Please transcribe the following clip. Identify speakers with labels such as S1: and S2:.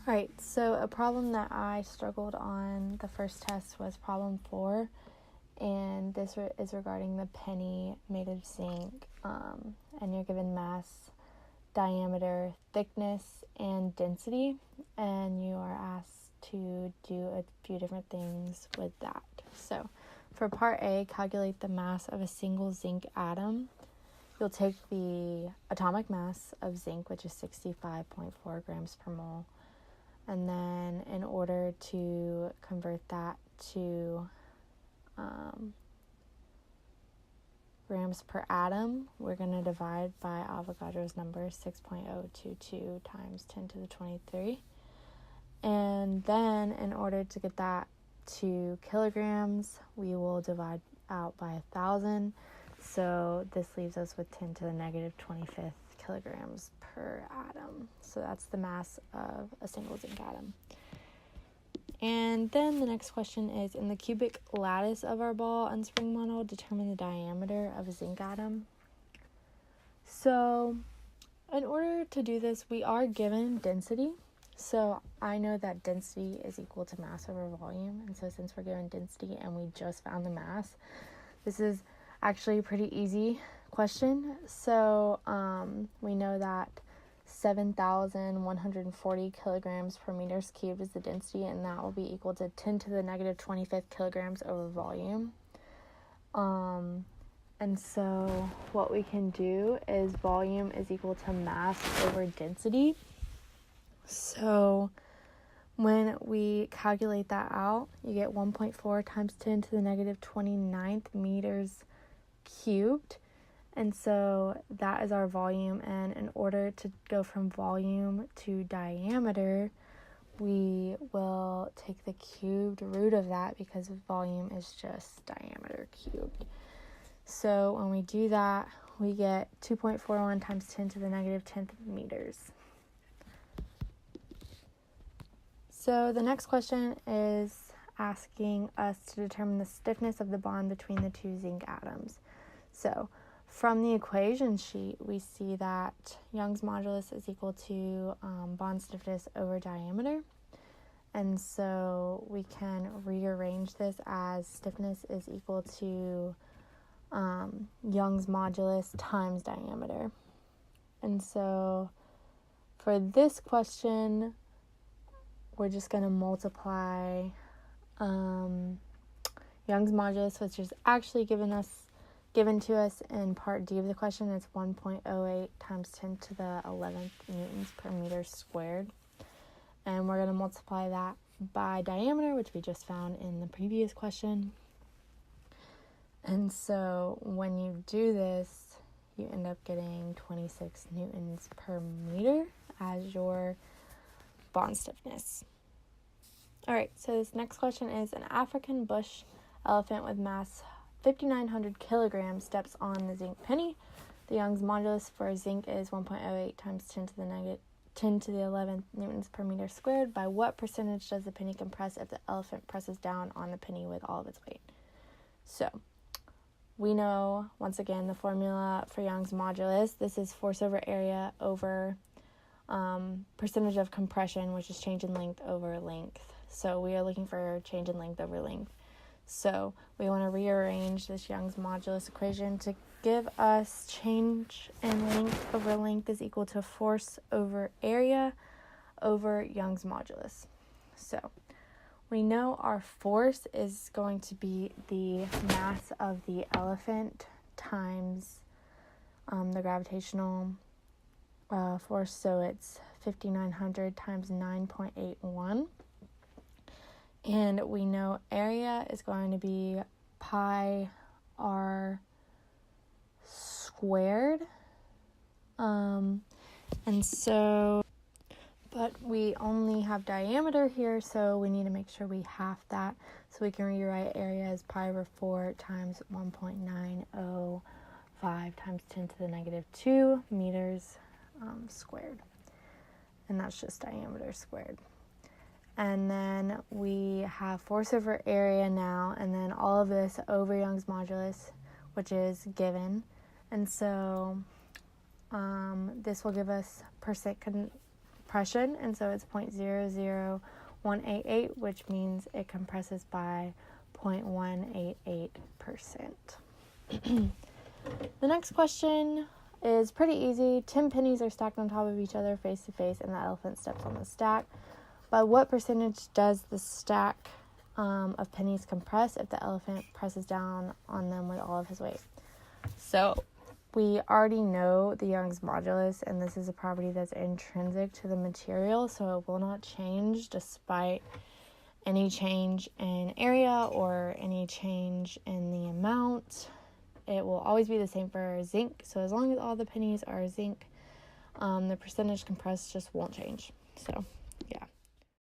S1: Alright, so a problem that I struggled on the first test was problem 4, and this is regarding the penny made of zinc, and you're given mass, diameter, thickness, and density, and you are asked to do a few different things with that. So for part A, calculate the mass of a single zinc atom. You'll take the atomic mass of zinc, which is 65.4 grams per mole, and then in order to convert that to grams per atom, we're going to divide by Avogadro's number, 6.022 times 10 to the 23. And then in order to get that to kilograms, we will divide out by 1,000. So this leaves us with 10 to the negative 25th kilograms per atom. So that's the mass of a single zinc atom. And then the next question is, in the cubic lattice of our ball and spring model, determine the diameter of a zinc atom. So in order to do this, we are given density. So I know that density is equal to mass over volume. And so since we're given density and we just found the mass, this is actually a pretty easy question. So we know that 7,140 kilograms per meters cubed is the density, and that will be equal to 10 to the negative 25th kilograms over volume. And so what we can do is volume is equal to mass over density. So when we calculate that out, you get 1.4 times 10 to the negative 29th meters cubed. And so that is our volume, and in order to go from volume to diameter, we will take the cubed root of that because volume is just diameter cubed. So when we do that, we get 2.41 times 10 to the negative 10th meters. So the next question is asking us to determine the stiffness of the bond between the two zinc atoms. So from the equation sheet, we see that Young's modulus is equal to bond stiffness over diameter. And so we can rearrange this as stiffness is equal to Young's modulus times diameter. And so for this question, we're just going to multiply Young's modulus, which is actually given to us in part D of the question. It's 1.08 times 10 to the 11th newtons per meter squared. And we're going to multiply that by diameter, which we just found in the previous question. And so when you do this, you end up getting 26 newtons per meter as your bond stiffness. All right, so this next question is, an African bush elephant with mass 5,900 kilograms steps on the zinc penny. The Young's modulus for zinc is 1.08 times 10 to the negative 10 to the 11th newtons per meter squared. By what percentage does the penny compress if the elephant presses down on the penny with all of its weight? So we know, once again, the formula for Young's modulus. This is force over area over percentage of compression, which is change in length over length. So we are looking for change in length over length. So we want to rearrange this Young's modulus equation to give us change in length over length is equal to force over area over Young's modulus. So we know our force is going to be the mass of the elephant times the gravitational force. So it's 5,900 times 9.81. And we know area is going to be pi r squared. And so, but we only have diameter here, so we need to make sure we half that. So we can rewrite area as pi over 4 times 1.905 times 10 to the negative 2 meters squared. And that's just diameter squared. And then we have force over area now, and then all of this over Young's modulus, which is given. And so this will give us percent compression, and so it's 0.00188, which means it compresses by 0.188%. The next question is pretty easy. 10 pennies are stacked on top of each other face to face, and the elephant steps on the stack. By what percentage does the stack of pennies compress if the elephant presses down on them with all of his weight? So we already know the Young's modulus, and this is a property that's intrinsic to the material, so it will not change despite any change in area or any change in the amount. It will always be the same for zinc, so as long as all the pennies are zinc, the percentage compressed just won't change. So